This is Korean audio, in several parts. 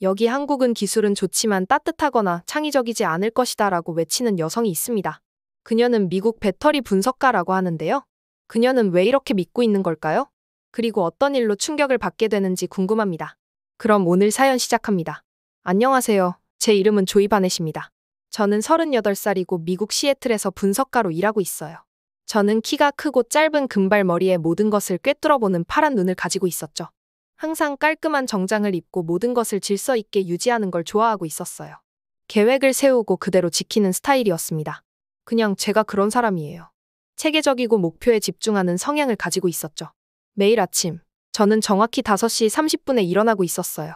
여기 한국은 기술은 좋지만 따뜻하거나 창의적이지 않을 것이다 라고 외치는 여성이 있습니다. 그녀는 미국 배터리 분석가라고 하는데요. 그녀는 왜 이렇게 믿고 있는 걸까요? 그리고 어떤 일로 충격을 받게 되는지 궁금합니다. 그럼 오늘 사연 시작합니다. 안녕하세요. 제 이름은 조이 바넷입니다. 저는 38살이고 미국 시애틀에서 분석가로 일하고 있어요. 저는 키가 크고 짧은 금발머리에 모든 것을 꿰뚫어보는 파란 눈을 가지고 있었죠. 항상 깔끔한 정장을 입고 모든 것을 질서 있게 유지하는 걸 좋아하고 있었어요. 계획을 세우고 그대로 지키는 스타일이었습니다. 그냥 제가 그런 사람이에요. 체계적이고 목표에 집중하는 성향을 가지고 있었죠. 매일 아침, 저는 정확히 5시 30분에 일어나고 있었어요.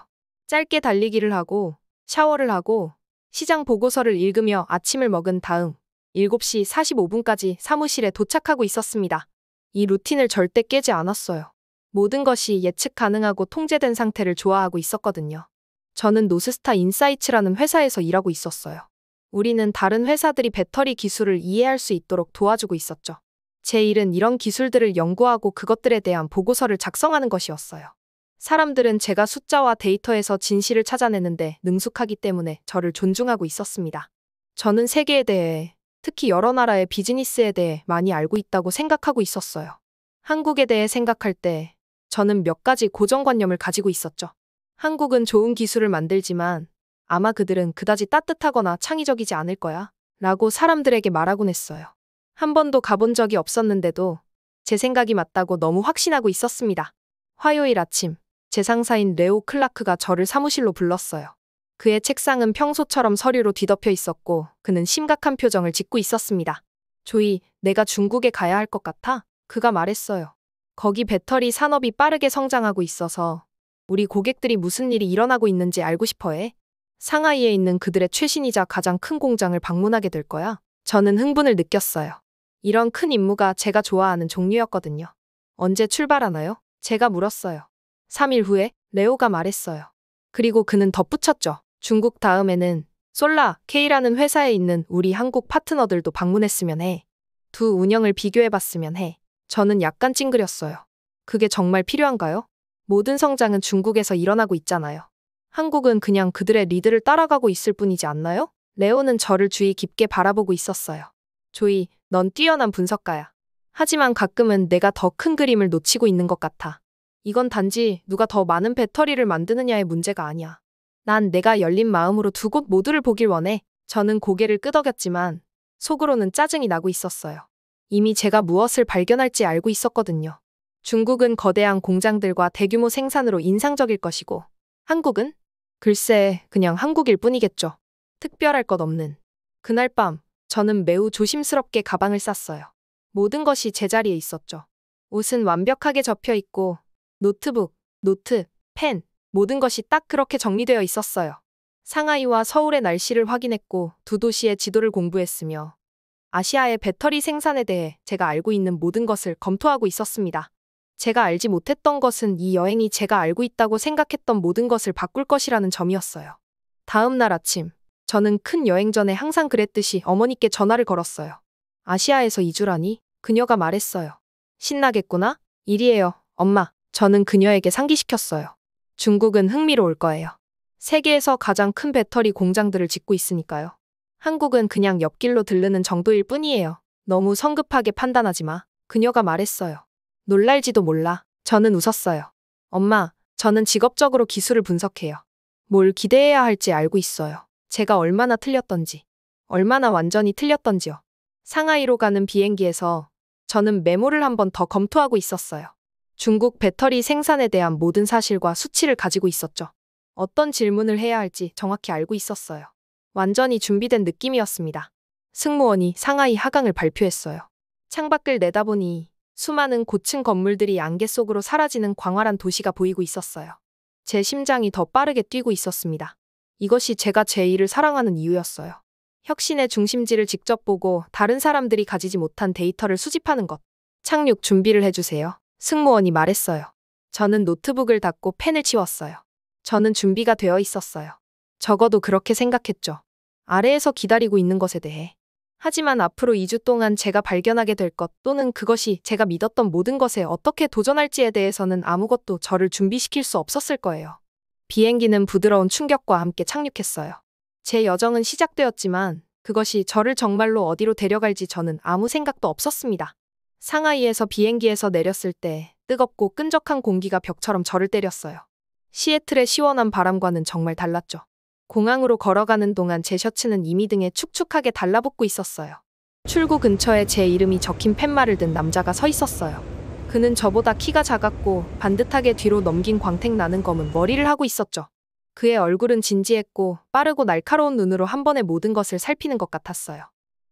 짧게 달리기를 하고, 샤워를 하고, 시장 보고서를 읽으며 아침을 먹은 다음 7시 45분까지 사무실에 도착하고 있었습니다. 이 루틴을 절대 깨지 않았어요. 모든 것이 예측 가능하고 통제된 상태를 좋아하고 있었거든요. 저는 노스스타 인사이츠라는 회사에서 일하고 있었어요. 우리는 다른 회사들이 배터리 기술을 이해할 수 있도록 도와주고 있었죠. 제 일은 이런 기술들을 연구하고 그것들에 대한 보고서를 작성하는 것이었어요. 사람들은 제가 숫자와 데이터에서 진실을 찾아내는데 능숙하기 때문에 저를 존중하고 있었습니다. 저는 세계에 대해, 특히 여러 나라의 비즈니스에 대해 많이 알고 있다고 생각하고 있었어요. 한국에 대해 생각할 때 저는 몇 가지 고정관념을 가지고 있었죠. 한국은 좋은 기술을 만들지만 아마 그들은 그다지 따뜻하거나 창의적이지 않을 거야 라고 사람들에게 말하곤 했어요. 한 번도 가본 적이 없었는데도 제 생각이 맞다고 너무 확신하고 있었습니다. 화요일 아침, 제 상사인 레오 클라크가 저를 사무실로 불렀어요. 그의 책상은 평소처럼 서류로 뒤덮여 있었고 그는 심각한 표정을 짓고 있었습니다. 조이, 내가 중국에 가야 할 것 같아? 그가 말했어요. 거기 배터리 산업이 빠르게 성장하고 있어서 우리 고객들이 무슨 일이 일어나고 있는지 알고 싶어 해. 상하이에 있는 그들의 최신이자 가장 큰 공장을 방문하게 될 거야. 저는 흥분을 느꼈어요. 이런 큰 임무가 제가 좋아하는 종류였거든요. 언제 출발하나요? 제가 물었어요. 3일 후에 레오가 말했어요. 그리고 그는 덧붙였죠. 중국 다음에는 솔라 K라는 회사에 있는 우리 한국 파트너들도 방문했으면 해. 두 운영을 비교해봤으면 해. 저는 약간 찡그렸어요. 그게 정말 필요한가요? 모든 성장은 중국에서 일어나고 있잖아요. 한국은 그냥 그들의 리드를 따라가고 있을 뿐이지 않나요? 레오는 저를 주의 깊게 바라보고 있었어요. 조이, 넌 뛰어난 분석가야. 하지만 가끔은 내가 더 큰 그림을 놓치고 있는 것 같아. 이건 단지 누가 더 많은 배터리를 만드느냐의 문제가 아니야. 난 내가 열린 마음으로 두 곳 모두를 보길 원해. 저는 고개를 끄덕였지만 속으로는 짜증이 나고 있었어요. 이미 제가 무엇을 발견할지 알고 있었거든요. 중국은 거대한 공장들과 대규모 생산으로 인상적일 것이고 한국은? 글쎄, 그냥 한국일 뿐이겠죠. 특별할 것 없는. 그날 밤, 저는 매우 조심스럽게 가방을 쌌어요. 모든 것이 제자리에 있었죠. 옷은 완벽하게 접혀 있고 노트북, 노트, 펜, 모든 것이 딱 그렇게 정리되어 있었어요. 상하이와 서울의 날씨를 확인했고 두 도시의 지도를 공부했으며 아시아의 배터리 생산에 대해 제가 알고 있는 모든 것을 검토하고 있었습니다. 제가 알지 못했던 것은 이 여행이 제가 알고 있다고 생각했던 모든 것을 바꿀 것이라는 점이었어요. 다음 날 아침, 저는 큰 여행 전에 항상 그랬듯이 어머니께 전화를 걸었어요. 아시아에서 2주라니? 그녀가 말했어요. 신나겠구나? 일이에요, 엄마. 저는 그녀에게 상기시켰어요. 중국은 흥미로울 거예요. 세계에서 가장 큰 배터리 공장들을 짓고 있으니까요. 한국은 그냥 옆길로 들르는 정도일 뿐이에요. 너무 성급하게 판단하지 마. 그녀가 말했어요. 놀랄지도 몰라. 저는 웃었어요. 엄마, 저는 직업적으로 기술을 분석해요. 뭘 기대해야 할지 알고 있어요. 제가 얼마나 틀렸던지, 얼마나 완전히 틀렸던지요. 상하이로 가는 비행기에서 저는 메모를 한 번 더 검토하고 있었어요. 중국 배터리 생산에 대한 모든 사실과 수치를 가지고 있었죠. 어떤 질문을 해야 할지 정확히 알고 있었어요. 완전히 준비된 느낌이었습니다. 승무원이 상하이 하강을 발표했어요. 창밖을 내다보니 수많은 고층 건물들이 안개 속으로 사라지는 광활한 도시가 보이고 있었어요. 제 심장이 더 빠르게 뛰고 있었습니다. 이것이 제가 제 일을 사랑하는 이유였어요. 혁신의 중심지를 직접 보고 다른 사람들이 가지지 못한 데이터를 수집하는 것. 착륙 준비를 해주세요. 승무원이 말했어요. 저는 노트북을 닫고 펜을 치웠어요. 저는 준비가 되어 있었어요. 적어도 그렇게 생각했죠. 아래에서 기다리고 있는 것에 대해. 하지만 앞으로 2주 동안 제가 발견하게 될 것 또는 그것이 제가 믿었던 모든 것에 어떻게 도전할지에 대해서는 아무것도 저를 준비시킬 수 없었을 거예요. 비행기는 부드러운 충격과 함께 착륙했어요. 제 여정은 시작되었지만 그것이 저를 정말로 어디로 데려갈지 저는 아무 생각도 없었습니다. 상하이에서 비행기에서 내렸을 때 뜨겁고 끈적한 공기가 벽처럼 저를 때렸어요. 시애틀의 시원한 바람과는 정말 달랐죠. 공항으로 걸어가는 동안 제 셔츠는 이미 등에 축축하게 달라붙고 있었어요. 출구 근처에 제 이름이 적힌 팻말을 든 남자가 서 있었어요. 그는 저보다 키가 작았고 반듯하게 뒤로 넘긴 광택 나는 검은 머리를 하고 있었죠. 그의 얼굴은 진지했고 빠르고 날카로운 눈으로 한 번에 모든 것을 살피는 것 같았어요.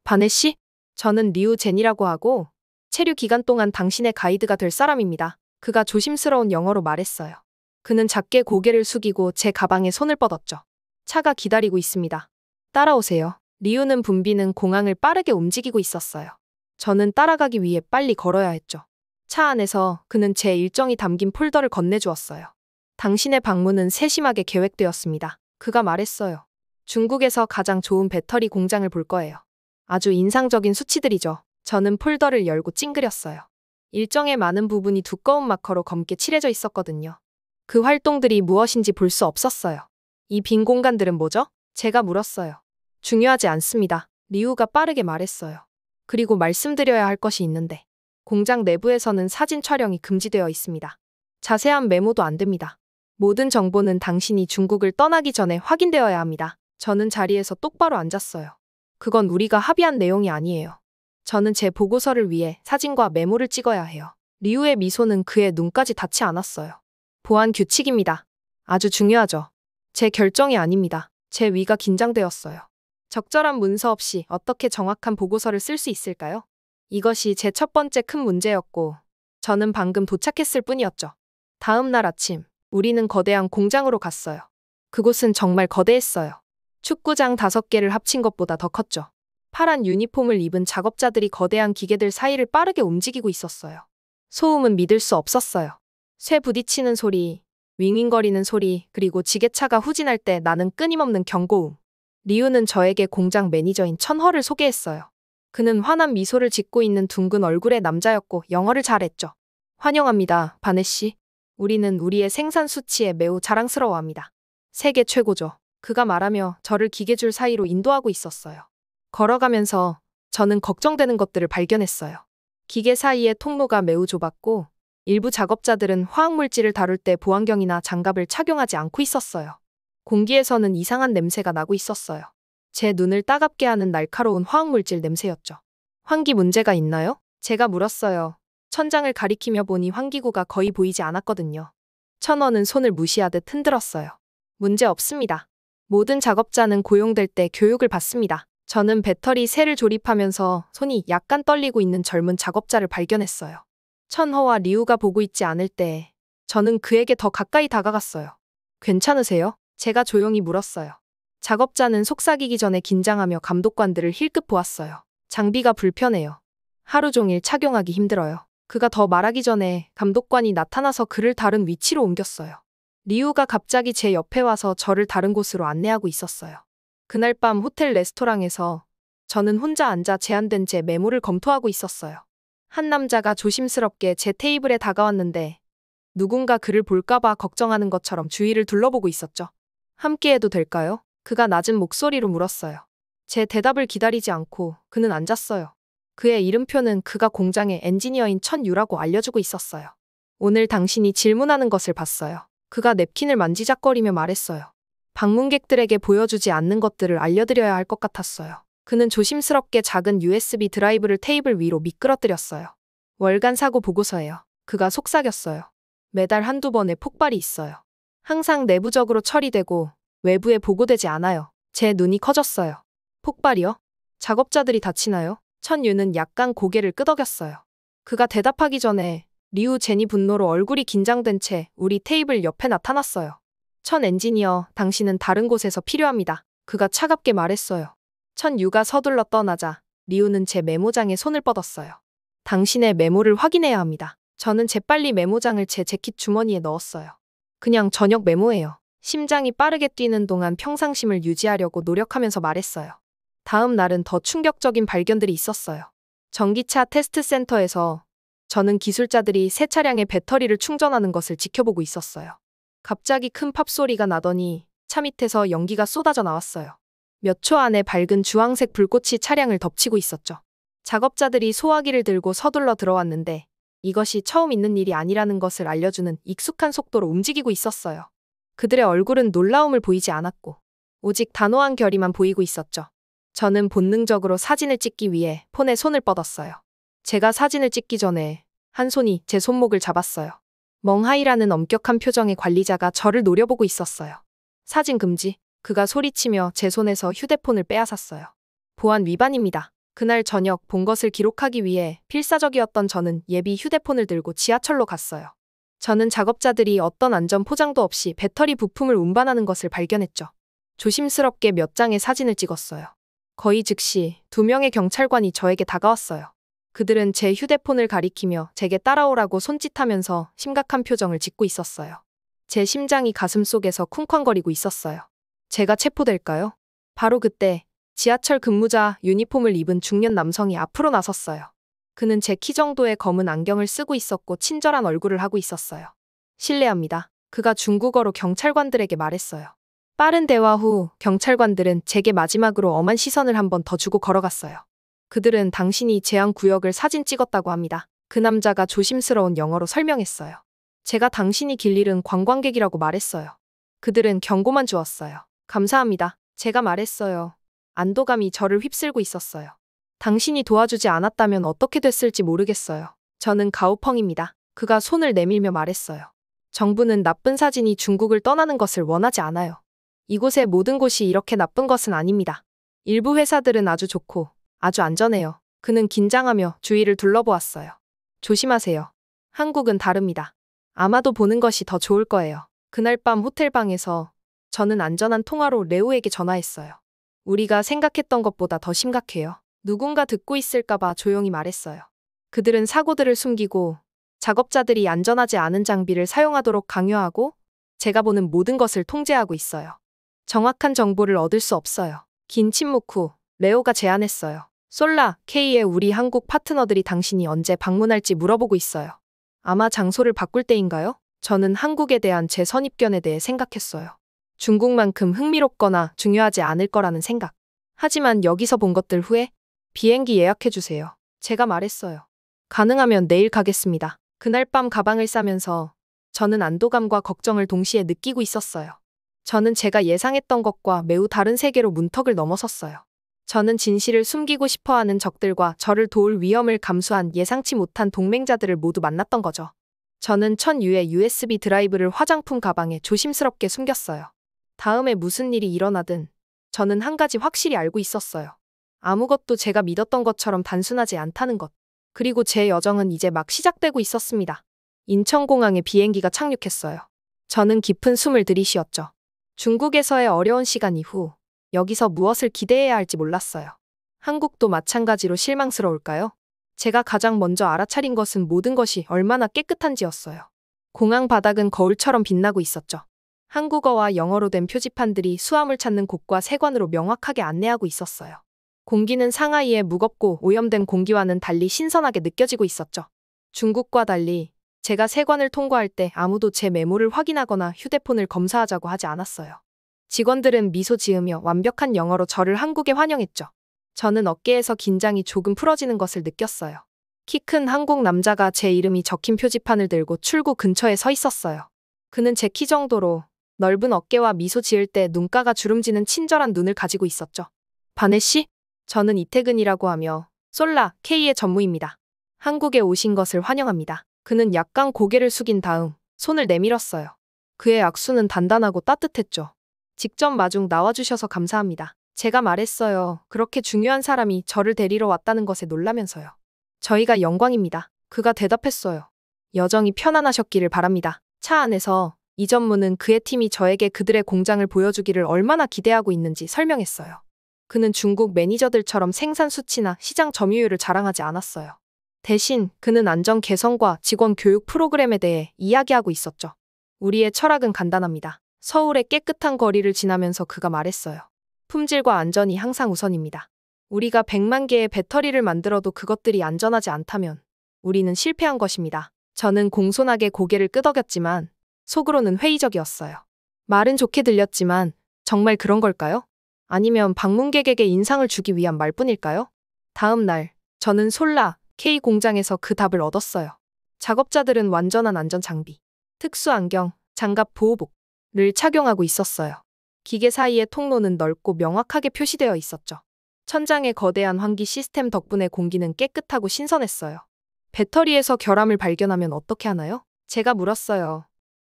바네 씨? 저는 리우 제니라고 하고 체류 기간 동안 당신의 가이드가 될 사람입니다. 그가 조심스러운 영어로 말했어요. 그는 작게 고개를 숙이고 제 가방에 손을 뻗었죠. 차가 기다리고 있습니다. 따라오세요. 리우는 붐비는 공항을 빠르게 움직이고 있었어요. 저는 따라가기 위해 빨리 걸어야 했죠. 차 안에서 그는 제 일정이 담긴 폴더를 건네주었어요. 당신의 방문은 세심하게 계획되었습니다. 그가 말했어요. 중국에서 가장 좋은 배터리 공장을 볼 거예요. 아주 인상적인 수치들이죠. 저는 폴더를 열고 찡그렸어요. 일정의 많은 부분이 두꺼운 마커로 검게 칠해져 있었거든요. 그 활동들이 무엇인지 볼 수 없었어요. 이 빈 공간들은 뭐죠? 제가 물었어요. 중요하지 않습니다. 리우가 빠르게 말했어요. 그리고 말씀드려야 할 것이 있는데 공장 내부에서는 사진 촬영이 금지되어 있습니다. 자세한 메모도 안 됩니다. 모든 정보는 당신이 중국을 떠나기 전에 확인되어야 합니다. 저는 자리에서 똑바로 앉았어요. 그건 우리가 합의한 내용이 아니에요. 저는 제 보고서를 위해 사진과 메모를 찍어야 해요. 리우의 미소는 그의 눈까지 닿지 않았어요. 보안 규칙입니다. 아주 중요하죠. 제 결정이 아닙니다. 제 위가 긴장되었어요. 적절한 문서 없이 어떻게 정확한 보고서를 쓸 수 있을까요? 이것이 제 첫 번째 큰 문제였고 저는 방금 도착했을 뿐이었죠. 다음 날 아침 우리는 거대한 공장으로 갔어요. 그곳은 정말 거대했어요. 축구장 5개를 합친 것보다 더 컸죠. 파란 유니폼을 입은 작업자들이 거대한 기계들 사이를 빠르게 움직이고 있었어요. 소음은 믿을 수 없었어요. 쇠 부딪히는 소리, 윙윙거리는 소리, 그리고 지게차가 후진할 때 나는 끊임없는 경고음. 리우는 저에게 공장 매니저인 천허를 소개했어요. 그는 환한 미소를 짓고 있는 둥근 얼굴의 남자였고 영어를 잘했죠. 환영합니다, 바네 씨. 우리는 우리의 생산 수치에 매우 자랑스러워합니다. 세계 최고죠. 그가 말하며 저를 기계줄 사이로 인도하고 있었어요. 걸어가면서 저는 걱정되는 것들을 발견했어요. 기계 사이의 통로가 매우 좁았고 일부 작업자들은 화학물질을 다룰 때 보안경이나 장갑을 착용하지 않고 있었어요. 공기에서는 이상한 냄새가 나고 있었어요. 제 눈을 따갑게 하는 날카로운 화학물질 냄새였죠. 환기 문제가 있나요? 제가 물었어요. 천장을 가리키며 보니 환기구가 거의 보이지 않았거든요. 천원은 손을 무시하듯 흔들었어요. 문제 없습니다. 모든 작업자는 고용될 때 교육을 받습니다. 저는 배터리 셀을 조립하면서 손이 약간 떨리고 있는 젊은 작업자를 발견했어요. 천허와 리우가 보고 있지 않을 때 저는 그에게 더 가까이 다가갔어요. 괜찮으세요? 제가 조용히 물었어요. 작업자는 속삭이기 전에 긴장하며 감독관들을 힐끗 보았어요. 장비가 불편해요. 하루 종일 착용하기 힘들어요. 그가 더 말하기 전에 감독관이 나타나서 그를 다른 위치로 옮겼어요. 리우가 갑자기 제 옆에 와서 저를 다른 곳으로 안내하고 있었어요. 그날 밤 호텔 레스토랑에서 저는 혼자 앉아 제한된 제 메모를 검토하고 있었어요. 한 남자가 조심스럽게 제 테이블에 다가왔는데 누군가 그를 볼까봐 걱정하는 것처럼 주위를 둘러보고 있었죠. 함께해도 될까요? 그가 낮은 목소리로 물었어요. 제 대답을 기다리지 않고 그는 앉았어요. 그의 이름표는 그가 공장의 엔지니어인 천유라고 알려주고 있었어요. 오늘 당신이 질문하는 것을 봤어요. 그가 냅킨을 만지작거리며 말했어요. 방문객들에게 보여주지 않는 것들을 알려드려야 할 것 같았어요. 그는 조심스럽게 작은 USB 드라이브를 테이블 위로 미끄러뜨렸어요. 월간 사고 보고서예요. 그가 속삭였어요. 매달 한두 번의 폭발이 있어요. 항상 내부적으로 처리되고 외부에 보고되지 않아요. 제 눈이 커졌어요. 폭발이요? 작업자들이 다치나요? 천유는 약간 고개를 끄덕였어요. 그가 대답하기 전에 리우 제니 분노로 얼굴이 긴장된 채 우리 테이블 옆에 나타났어요. 천 엔지니어, 당신은 다른 곳에서 필요합니다. 그가 차갑게 말했어요. 천유가 서둘러 떠나자 리우는 제 메모장에 손을 뻗었어요. 당신의 메모를 확인해야 합니다. 저는 재빨리 메모장을 제 재킷 주머니에 넣었어요. 그냥 저녁 메모예요. 심장이 빠르게 뛰는 동안 평상심을 유지하려고 노력하면서 말했어요. 다음 날은 더 충격적인 발견들이 있었어요. 전기차 테스트 센터에서 저는 기술자들이 새 차량의 배터리를 충전하는 것을 지켜보고 있었어요. 갑자기 큰 팝소리가 나더니 차 밑에서 연기가 쏟아져 나왔어요. 몇 초 안에 밝은 주황색 불꽃이 차량을 덮치고 있었죠. 작업자들이 소화기를 들고 서둘러 들어왔는데 이것이 처음 있는 일이 아니라는 것을 알려주는 익숙한 속도로 움직이고 있었어요. 그들의 얼굴은 놀라움을 보이지 않았고 오직 단호한 결의만 보이고 있었죠. 저는 본능적으로 사진을 찍기 위해 폰에 손을 뻗었어요. 제가 사진을 찍기 전에 한 손이 제 손목을 잡았어요. 멍하이라는 엄격한 표정의 관리자가 저를 노려보고 있었어요. 사진 금지. 그가 소리치며 제 손에서 휴대폰을 빼앗았어요. 보안 위반입니다. 그날 저녁 본 것을 기록하기 위해 필사적이었던 저는 예비 휴대폰을 들고 지하철로 갔어요. 저는 작업자들이 어떤 안전 포장도 없이 배터리 부품을 운반하는 것을 발견했죠. 조심스럽게 몇 장의 사진을 찍었어요. 거의 즉시 2명의 경찰관이 저에게 다가왔어요. 그들은 제 휴대폰을 가리키며 제게 따라오라고 손짓하면서 심각한 표정을 짓고 있었어요. 제 심장이 가슴속에서 쿵쾅거리고 있었어요. 제가 체포될까요? 바로 그때 지하철 근무자 유니폼을 입은 중년 남성이 앞으로 나섰어요. 그는 제 키 정도의 검은 안경을 쓰고 있었고 친절한 얼굴을 하고 있었어요. 실례합니다. 그가 중국어로 경찰관들에게 말했어요. 빠른 대화 후 경찰관들은 제게 마지막으로 엄한 시선을 한 번 더 주고 걸어갔어요. 그들은 당신이 제한 구역을 사진 찍었다고 합니다. 그 남자가 조심스러운 영어로 설명했어요. 제가 당신이 길 잃은 관광객이라고 말했어요. 그들은 경고만 주었어요. 감사합니다. 제가 말했어요. 안도감이 저를 휩쓸고 있었어요. 당신이 도와주지 않았다면 어떻게 됐을지 모르겠어요. 저는 가오펑입니다. 그가 손을 내밀며 말했어요. 정부는 나쁜 사진이 중국을 떠나는 것을 원하지 않아요. 이곳의 모든 곳이 이렇게 나쁜 것은 아닙니다. 일부 회사들은 아주 좋고 아주 안전해요. 그는 긴장하며 주위를 둘러보았어요. 조심하세요. 한국은 다릅니다. 아마도 보는 것이 더 좋을 거예요. 그날 밤 호텔방에서 저는 안전한 통화로 레오에게 전화했어요. 우리가 생각했던 것보다 더 심각해요. 누군가 듣고 있을까봐 조용히 말했어요. 그들은 사고들을 숨기고 작업자들이 안전하지 않은 장비를 사용하도록 강요하고 제가 보는 모든 것을 통제하고 있어요. 정확한 정보를 얻을 수 없어요. 긴 침묵 후 레오가 제안했어요. 솔라, K의 우리 한국 파트너들이 당신이 언제 방문할지 물어보고 있어요. 아마 장소를 바꿀 때인가요? 저는 한국에 대한 제 선입견에 대해 생각했어요. 중국만큼 흥미롭거나 중요하지 않을 거라는 생각. 하지만 여기서 본 것들 후에 비행기 예약해주세요. 제가 말했어요. 가능하면 내일 가겠습니다. 그날 밤 가방을 싸면서 저는 안도감과 걱정을 동시에 느끼고 있었어요. 저는 제가 예상했던 것과 매우 다른 세계로 문턱을 넘어섰어요. 저는 진실을 숨기고 싶어하는 적들과 저를 도울 위험을 감수한 예상치 못한 동맹자들을 모두 만났던 거죠. 저는 1000유의 USB 드라이브를 화장품 가방에 조심스럽게 숨겼어요. 다음에 무슨 일이 일어나든 저는 한 가지 확실히 알고 있었어요. 아무것도 제가 믿었던 것처럼 단순하지 않다는 것. 그리고 제 여정은 이제 막 시작되고 있었습니다. 인천공항에 비행기가 착륙했어요. 저는 깊은 숨을 들이쉬었죠. 중국에서의 어려운 시간 이후 여기서 무엇을 기대해야 할지 몰랐어요. 한국도 마찬가지로 실망스러울까요? 제가 가장 먼저 알아차린 것은 모든 것이 얼마나 깨끗한지였어요. 공항 바닥은 거울처럼 빛나고 있었죠. 한국어와 영어로 된 표지판들이 수화물 찾는 곳과 세관으로 명확하게 안내하고 있었어요. 공기는 상하이의 무겁고 오염된 공기와는 달리 신선하게 느껴지고 있었죠. 중국과 달리 제가 세관을 통과할 때 아무도 제 메모를 확인하거나 휴대폰을 검사하자고 하지 않았어요. 직원들은 미소 지으며 완벽한 영어로 저를 한국에 환영했죠. 저는 어깨에서 긴장이 조금 풀어지는 것을 느꼈어요. 키 큰 한국 남자가 제 이름이 적힌 표지판을 들고 출구 근처에 서 있었어요. 그는 제 키 정도로 넓은 어깨와 미소 지을 때 눈가가 주름지는 친절한 눈을 가지고 있었죠. 바네 씨? 저는 이태근이라고 하며 솔라, K의 전무입니다. 한국에 오신 것을 환영합니다. 그는 약간 고개를 숙인 다음 손을 내밀었어요. 그의 악수는 단단하고 따뜻했죠. 직접 마중 나와주셔서 감사합니다. 제가 말했어요. 그렇게 중요한 사람이 저를 데리러 왔다는 것에 놀라면서요. 저희가 영광입니다. 그가 대답했어요. 여정이 편안하셨기를 바랍니다. 차 안에서 이 전무는 그의 팀이 저에게 그들의 공장을 보여주기를 얼마나 기대하고 있는지 설명했어요. 그는 중국 매니저들처럼 생산 수치나 시장 점유율을 자랑하지 않았어요. 대신 그는 안전 개선과 직원 교육 프로그램에 대해 이야기하고 있었죠. 우리의 철학은 간단합니다. 서울의 깨끗한 거리를 지나면서 그가 말했어요. 품질과 안전이 항상 우선입니다. 우리가 100만 개의 배터리를 만들어도 그것들이 안전하지 않다면 우리는 실패한 것입니다. 저는 공손하게 고개를 끄덕였지만 속으로는 회의적이었어요. 말은 좋게 들렸지만 정말 그런 걸까요? 아니면 방문객에게 인상을 주기 위한 말뿐일까요? 다음 날, 저는 솔라 K 공장에서 그 답을 얻었어요. 작업자들은 완전한 안전 장비, 특수 안경, 장갑 보호복을 착용하고 있었어요. 기계 사이의 통로는 넓고 명확하게 표시되어 있었죠. 천장에 거대한 환기 시스템 덕분에 공기는 깨끗하고 신선했어요. 배터리에서 결함을 발견하면 어떻게 하나요? 제가 물었어요.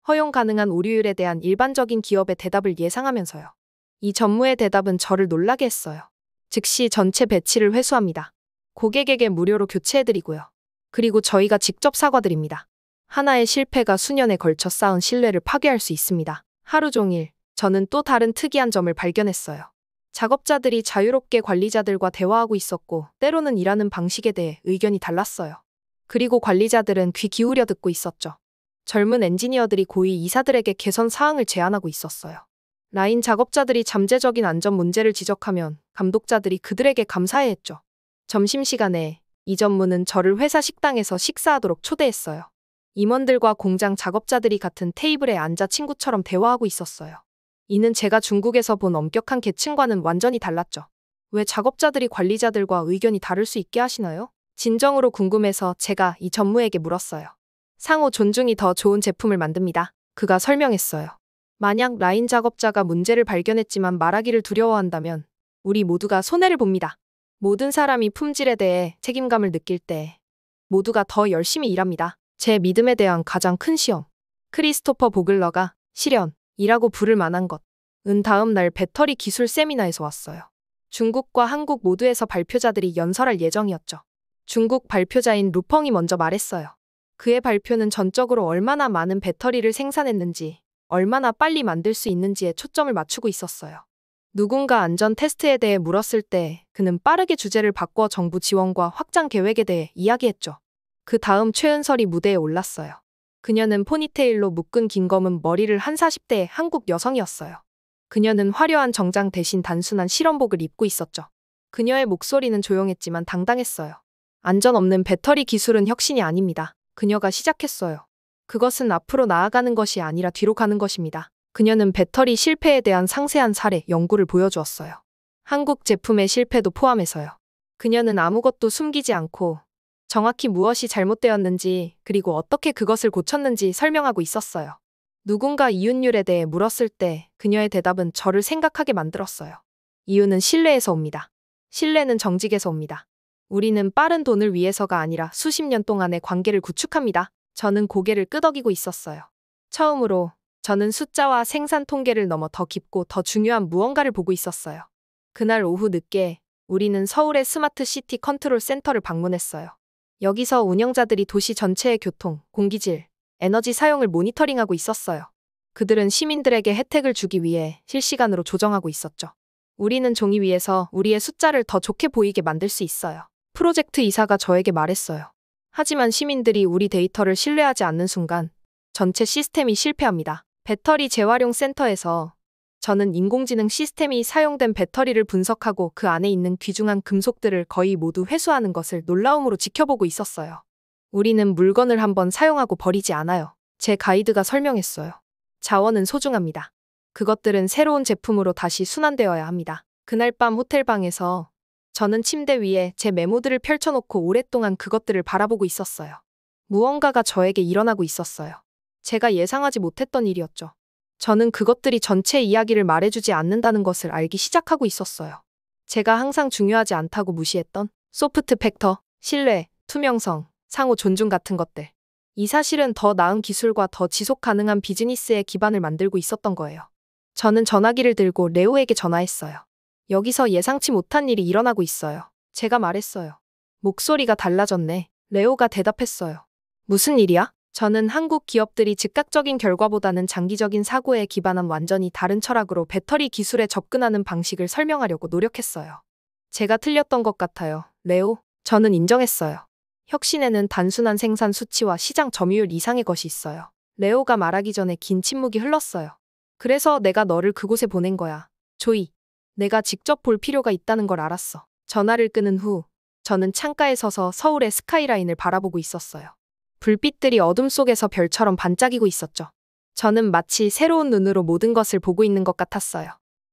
허용 가능한 오류율에 대한 일반적인 기업의 대답을 예상하면서요. 이 전무의 대답은 저를 놀라게 했어요. 즉시 전체 배치를 회수합니다. 고객에게 무료로 교체해드리고요. 그리고 저희가 직접 사과드립니다. 하나의 실패가 수년에 걸쳐 쌓은 신뢰를 파괴할 수 있습니다. 하루 종일 저는 또 다른 특이한 점을 발견했어요. 작업자들이 자유롭게 관리자들과 대화하고 있었고 때로는 일하는 방식에 대해 의견이 달랐어요. 그리고 관리자들은 귀 기울여 듣고 있었죠. 젊은 엔지니어들이 고위 이사들에게 개선 사항을 제안하고 있었어요. 라인 작업자들이 잠재적인 안전 문제를 지적하면 감독자들이 그들에게 감사해했죠. 점심시간에 이 전무는 저를 회사 식당에서 식사하도록 초대했어요. 임원들과 공장 작업자들이 같은 테이블에 앉아 친구처럼 대화하고 있었어요. 이는 제가 중국에서 본 엄격한 계층과는 완전히 달랐죠. 왜 작업자들이 관리자들과 의견이 다를 수 있게 하시나요? 진정으로 궁금해서 제가 이 전무에게 물었어요. 상호 존중이 더 좋은 제품을 만듭니다. 그가 설명했어요. 만약 라인 작업자가 문제를 발견했지만 말하기를 두려워한다면 우리 모두가 손해를 봅니다. 모든 사람이 품질에 대해 책임감을 느낄 때 모두가 더 열심히 일합니다. 제 믿음에 대한 가장 큰 시험. 크리스토퍼 보글러가 실현이라고 부를 만한 것은 다음 날 배터리 기술 세미나에서 왔어요. 중국과 한국 모두에서 발표자들이 연설할 예정이었죠. 중국 발표자인 루펑이 먼저 말했어요. 그의 발표는 전적으로 얼마나 많은 배터리를 생산했는지, 얼마나 빨리 만들 수 있는지에 초점을 맞추고 있었어요. 누군가 안전 테스트에 대해 물었을 때 그는 빠르게 주제를 바꿔 정부 지원과 확장 계획에 대해 이야기했죠. 그 다음 최은설이 무대에 올랐어요. 그녀는 포니테일로 묶은 긴 검은 머리를 한 40대의 한국 여성이었어요. 그녀는 화려한 정장 대신 단순한 실험복을 입고 있었죠. 그녀의 목소리는 조용했지만 당당했어요. 안전 없는 배터리 기술은 혁신이 아닙니다. 그녀가 시작했어요. 그것은 앞으로 나아가는 것이 아니라 뒤로 가는 것입니다. 그녀는 배터리 실패에 대한 상세한 사례, 연구를 보여주었어요. 한국 제품의 실패도 포함해서요. 그녀는 아무것도 숨기지 않고 정확히 무엇이 잘못되었는지 그리고 어떻게 그것을 고쳤는지 설명하고 있었어요. 누군가 이윤율에 대해 물었을 때 그녀의 대답은 저를 생각하게 만들었어요. 이유는 신뢰에서 옵니다. 신뢰는 정직에서 옵니다. 우리는 빠른 돈을 위해서가 아니라 수십 년 동안의 관계를 구축합니다. 저는 고개를 끄덕이고 있었어요. 처음으로 저는 숫자와 생산 통계를 넘어 더 깊고 더 중요한 무언가를 보고 있었어요. 그날 오후 늦게 우리는 서울의 스마트 시티 컨트롤 센터를 방문했어요. 여기서 운영자들이 도시 전체의 교통, 공기질, 에너지 사용을 모니터링하고 있었어요. 그들은 시민들에게 혜택을 주기 위해 실시간으로 조정하고 있었죠. 우리는 종이 위에서 우리의 숫자를 더 좋게 보이게 만들 수 있어요. 프로젝트 이사가 저에게 말했어요. 하지만 시민들이 우리 데이터를 신뢰하지 않는 순간 전체 시스템이 실패합니다. 배터리 재활용 센터에서 저는 인공지능 시스템이 사용된 배터리를 분석하고 그 안에 있는 귀중한 금속들을 거의 모두 회수하는 것을 놀라움으로 지켜보고 있었어요. 우리는 물건을 한번 사용하고 버리지 않아요. 제 가이드가 설명했어요. 자원은 소중합니다. 그것들은 새로운 제품으로 다시 순환되어야 합니다. 그날 밤 호텔방에서 저는 침대 위에 제 메모들을 펼쳐놓고 오랫동안 그것들을 바라보고 있었어요. 무언가가 저에게 일어나고 있었어요. 제가 예상하지 못했던 일이었죠. 저는 그것들이 전체 이야기를 말해주지 않는다는 것을 알기 시작하고 있었어요. 제가 항상 중요하지 않다고 무시했던 소프트 팩터, 신뢰, 투명성, 상호 존중 같은 것들. 이 사실은 더 나은 기술과 더 지속 가능한 비즈니스의 기반을 만들고 있었던 거예요. 저는 전화기를 들고 레오에게 전화했어요. 여기서 예상치 못한 일이 일어나고 있어요. 제가 말했어요. 목소리가 달라졌네. 레오가 대답했어요. 무슨 일이야? 저는 한국 기업들이 즉각적인 결과보다는 장기적인 사고에 기반한 완전히 다른 철학으로 배터리 기술에 접근하는 방식을 설명하려고 노력했어요. 제가 틀렸던 것 같아요. 레오, 저는 인정했어요. 혁신에는 단순한 생산 수치와 시장 점유율 이상의 것이 있어요. 레오가 말하기 전에 긴 침묵이 흘렀어요. 그래서 내가 너를 그곳에 보낸 거야. 조이. 내가 직접 볼 필요가 있다는 걸 알았어. 전화를 끊은 후 저는 창가에 서서 서울의 스카이라인을 바라보고 있었어요. 불빛들이 어둠 속에서 별처럼 반짝이고 있었죠. 저는 마치 새로운 눈으로 모든 것을 보고 있는 것 같았어요.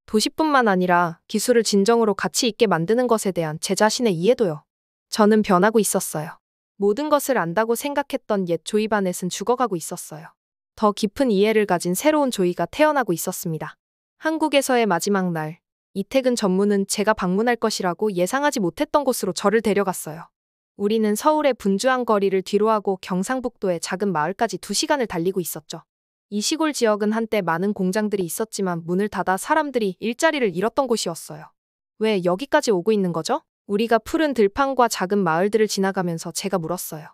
도시뿐만 아니라 기술을 진정으로 가치 있게 만드는 것에 대한 제 자신의 이해도요. 저는 변하고 있었어요. 모든 것을 안다고 생각했던 옛 조이 바넷은 죽어가고 있었어요. 더 깊은 이해를 가진 새로운 조이가 태어나고 있었습니다. 한국에서의 마지막 날, 이태근 전무는 제가 방문할 것이라고 예상하지 못했던 곳으로 저를 데려갔어요. 우리는 서울의 분주한 거리를 뒤로하고 경상북도의 작은 마을까지 2시간을 달리고 있었죠. 이 시골 지역은 한때 많은 공장들이 있었지만 문을 닫아 사람들이 일자리를 잃었던 곳이었어요. 왜 여기까지 오고 있는 거죠? 우리가 푸른 들판과 작은 마을들을 지나가면서 제가 물었어요.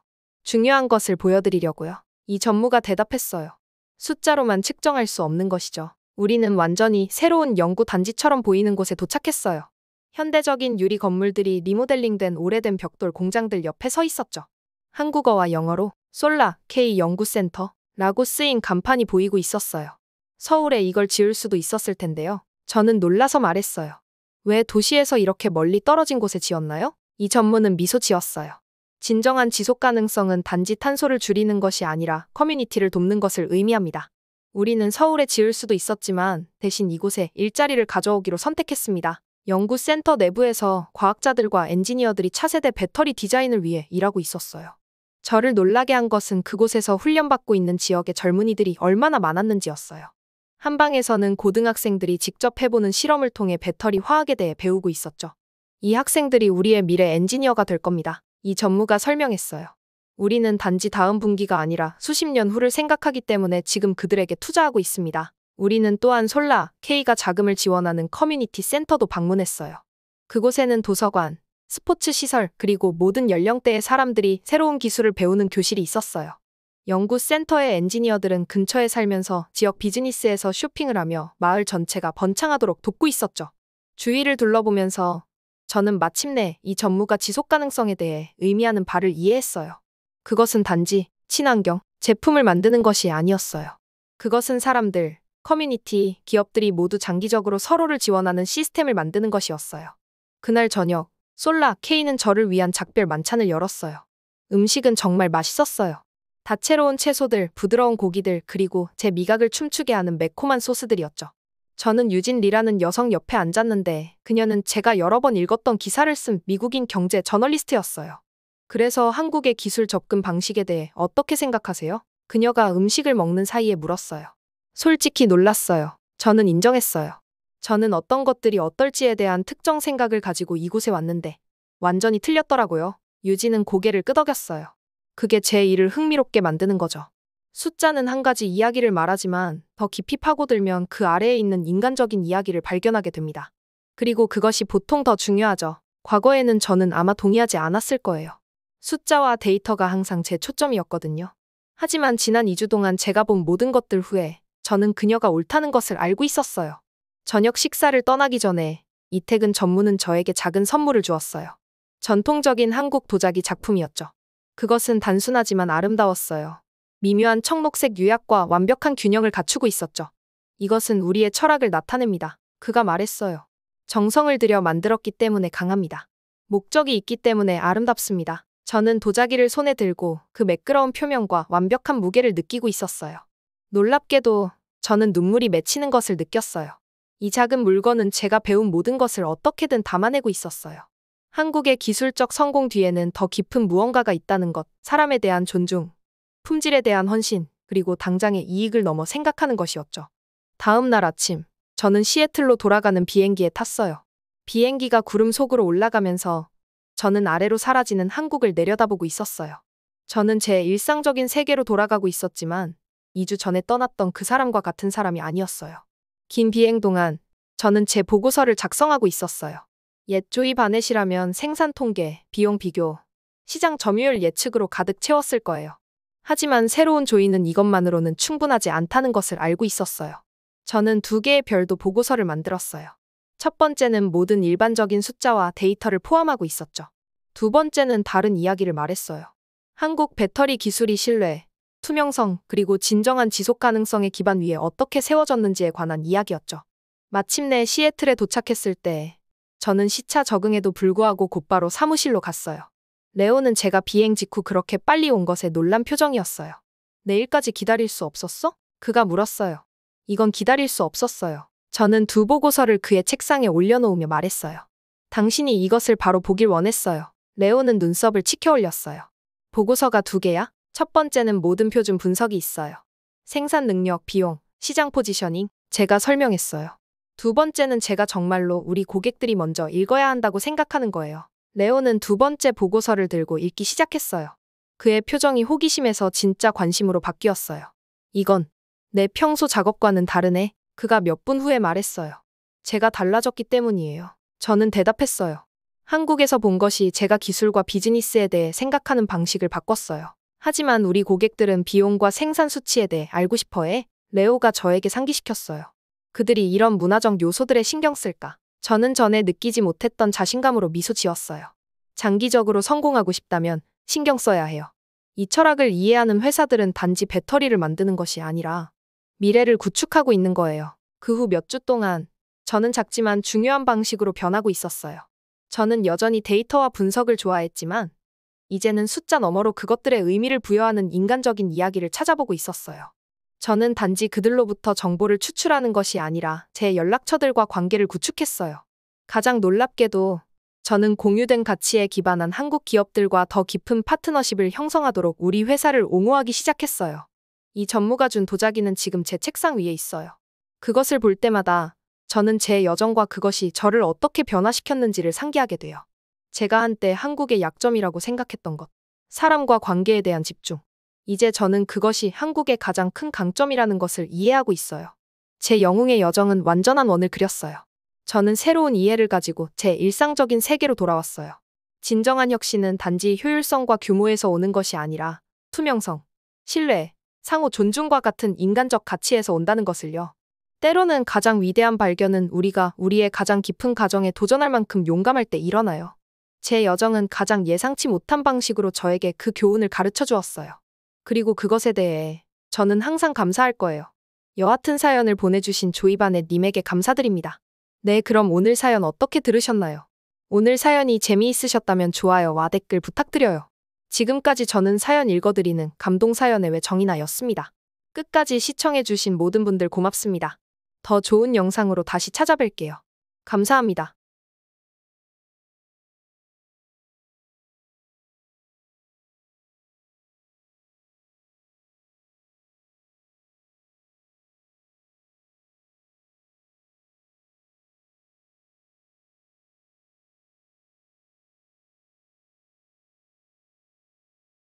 중요한 것을 보여드리려고요. 이 전무가 대답했어요. 숫자로만 측정할 수 없는 것이죠. 우리는 완전히 새로운 연구 단지처럼 보이는 곳에 도착했어요. 현대적인 유리 건물들이 리모델링된 오래된 벽돌 공장들 옆에 서 있었죠. 한국어와 영어로 솔라 K 연구센터라고 쓰인 간판이 보이고 있었어요. 서울에 이걸 지을 수도 있었을 텐데요. 저는 놀라서 말했어요. 왜 도시에서 이렇게 멀리 떨어진 곳에 지었나요? 이 전무는 미소 지었어요. 진정한 지속 가능성은 단지 탄소를 줄이는 것이 아니라 커뮤니티를 돕는 것을 의미합니다. 우리는 서울에 지을 수도 있었지만 대신 이곳에 일자리를 가져오기로 선택했습니다. 연구센터 내부에서 과학자들과 엔지니어들이 차세대 배터리 디자인을 위해 일하고 있었어요. 저를 놀라게 한 것은 그곳에서 훈련받고 있는 지역의 젊은이들이 얼마나 많았는지였어요. 한방에서는 고등학생들이 직접 해보는 실험을 통해 배터리 화학에 대해 배우고 있었죠. 이 학생들이 우리의 미래 엔지니어가 될 겁니다. 이 전무가 설명했어요. 우리는 단지 다음 분기가 아니라 수십 년 후를 생각하기 때문에 지금 그들에게 투자하고 있습니다. 우리는 또한 솔라 K가 자금을 지원하는 커뮤니티 센터도 방문했어요. 그곳에는 도서관, 스포츠 시설, 그리고 모든 연령대의 사람들이 새로운 기술을 배우는 교실이 있었어요. 연구센터의 엔지니어들은 근처에 살면서 지역 비즈니스에서 쇼핑을 하며 마을 전체가 번창하도록 돕고 있었죠. 주위를 둘러보면서 저는 마침내 이 전무가 지속 가능성에 대해 의미하는 바를 이해했어요. 그것은 단지 친환경 제품을 만드는 것이 아니었어요. 그것은 사람들, 커뮤니티, 기업들이 모두 장기적으로 서로를 지원하는 시스템을 만드는 것이었어요. 그날 저녁, 솔라 K는 저를 위한 작별 만찬을 열었어요. 음식은 정말 맛있었어요. 다채로운 채소들, 부드러운 고기들, 그리고 제 미각을 춤추게 하는 매콤한 소스들이었죠. 저는 유진 리라는 여성 옆에 앉았는데 그녀는 제가 여러 번 읽었던 기사를 쓴 미국인 경제 저널리스트였어요. 그래서 한국의 기술 접근 방식에 대해 어떻게 생각하세요? 그녀가 음식을 먹는 사이에 물었어요. 솔직히 놀랐어요. 저는 인정했어요. 저는 어떤 것들이 어떨지에 대한 특정 생각을 가지고 이곳에 왔는데 완전히 틀렸더라고요. 유진은 고개를 끄덕였어요. 그게 제 일을 흥미롭게 만드는 거죠. 숫자는 한 가지 이야기를 말하지만 더 깊이 파고들면 그 아래에 있는 인간적인 이야기를 발견하게 됩니다. 그리고 그것이 보통 더 중요하죠. 과거에는 저는 아마 동의하지 않았을 거예요. 숫자와 데이터가 항상 제 초점이었거든요. 하지만 지난 2주 동안 제가 본 모든 것들 후에 저는 그녀가 옳다는 것을 알고 있었어요. 저녁 식사를 떠나기 전에 이태근 전무는 저에게 작은 선물을 주었어요. 전통적인 한국 도자기 작품이었죠. 그것은 단순하지만 아름다웠어요. 미묘한 청록색 유약과 완벽한 균형을 갖추고 있었죠. 이것은 우리의 철학을 나타냅니다. 그가 말했어요. 정성을 들여 만들었기 때문에 강합니다. 목적이 있기 때문에 아름답습니다. 저는 도자기를 손에 들고 그 매끄러운 표면과 완벽한 무게를 느끼고 있었어요. 놀랍게도 저는 눈물이 맺히는 것을 느꼈어요. 이 작은 물건은 제가 배운 모든 것을 어떻게든 담아내고 있었어요. 한국의 기술적 성공 뒤에는 더 깊은 무언가가 있다는 것, 사람에 대한 존중, 품질에 대한 헌신, 그리고 당장의 이익을 넘어 생각하는 것이었죠. 다음 날 아침, 저는 시애틀로 돌아가는 비행기에 탔어요. 비행기가 구름 속으로 올라가면서 저는 아래로 사라지는 한국을 내려다보고 있었어요. 저는 제 일상적인 세계로 돌아가고 있었지만 2주 전에 떠났던 그 사람과 같은 사람이 아니었어요. 긴 비행 동안 저는 제 보고서를 작성하고 있었어요. 옛 조이 바넷이라면 생산 통계, 비용 비교, 시장 점유율 예측으로 가득 채웠을 거예요. 하지만 새로운 조이는 이것만으로는 충분하지 않다는 것을 알고 있었어요. 저는 2개의 별도 보고서를 만들었어요. 첫 번째는 모든 일반적인 숫자와 데이터를 포함하고 있었죠. 두 번째는 다른 이야기를 말했어요. 한국 배터리 기술이 신뢰, 투명성, 그리고 진정한 지속 가능성의 기반 위에 어떻게 세워졌는지에 관한 이야기였죠. 마침내 시애틀에 도착했을 때 저는 시차 적응에도 불구하고 곧바로 사무실로 갔어요. 레오는 제가 비행 직후 그렇게 빨리 온 것에 놀란 표정이었어요. 내일까지 기다릴 수 없었어? 그가 물었어요. 이건 기다릴 수 없었어요. 저는 두 보고서를 그의 책상에 올려놓으며 말했어요. 당신이 이것을 바로 보길 원했어요. 레오는 눈썹을 치켜 올렸어요. 보고서가 두 개야? 첫 번째는 모든 표준 분석이 있어요. 생산 능력, 비용, 시장 포지셔닝, 제가 설명했어요. 두 번째는 제가 정말로 우리 고객들이 먼저 읽어야 한다고 생각하는 거예요. 레오는 두 번째 보고서를 들고 읽기 시작했어요. 그의 표정이 호기심에서 진짜 관심으로 바뀌었어요. 이건 내 평소 작업과는 다르네. 그가 몇 분 후에 말했어요. 제가 달라졌기 때문이에요. 저는 대답했어요. 한국에서 본 것이 제가 기술과 비즈니스에 대해 생각하는 방식을 바꿨어요. 하지만 우리 고객들은 비용과 생산 수치에 대해 알고 싶어 해. 레오가 저에게 상기시켰어요. 그들이 이런 문화적 요소들에 신경 쓸까? 저는 전에 느끼지 못했던 자신감으로 미소 지었어요. 장기적으로 성공하고 싶다면 신경 써야 해요. 이 철학을 이해하는 회사들은 단지 배터리를 만드는 것이 아니라 미래를 구축하고 있는 거예요. 그 후 몇 주 동안 저는 작지만 중요한 방식으로 변하고 있었어요. 저는 여전히 데이터와 분석을 좋아했지만 이제는 숫자 너머로 그것들의 의미를 부여하는 인간적인 이야기를 찾아보고 있었어요. 저는 단지 그들로부터 정보를 추출하는 것이 아니라 제 연락처들과 관계를 구축했어요. 가장 놀랍게도 저는 공유된 가치에 기반한 한국 기업들과 더 깊은 파트너십을 형성하도록 우리 회사를 옹호하기 시작했어요. 이 전무가 준 도자기는 지금 제 책상 위에 있어요. 그것을 볼 때마다 저는 제 여정과 그것이 저를 어떻게 변화시켰는지를 상기하게 돼요. 제가 한때 한국의 약점이라고 생각했던 것, 사람과 관계에 대한 집중. 이제 저는 그것이 한국의 가장 큰 강점이라는 것을 이해하고 있어요. 제 영웅의 여정은 완전한 원을 그렸어요. 저는 새로운 이해를 가지고 제 일상적인 세계로 돌아왔어요. 진정한 혁신은 단지 효율성과 규모에서 오는 것이 아니라 투명성, 신뢰, 상호 존중과 같은 인간적 가치에서 온다는 것을요. 때로는 가장 위대한 발견은 우리가 우리의 가장 깊은 가정에 도전할 만큼 용감할 때 일어나요. 제 여정은 가장 예상치 못한 방식으로 저에게 그 교훈을 가르쳐 주었어요. 그리고 그것에 대해 저는 항상 감사할 거예요. 여하튼 사연을 보내주신 조이반의 님에게 감사드립니다. 네, 그럼 오늘 사연 어떻게 들으셨나요? 오늘 사연이 재미있으셨다면 좋아요와 댓글 부탁드려요. 지금까지 저는 사연 읽어드리는 감동사연의 왜 정인아였습니다. 끝까지 시청해주신 모든 분들 고맙습니다. 더 좋은 영상으로 다시 찾아뵐게요. 감사합니다.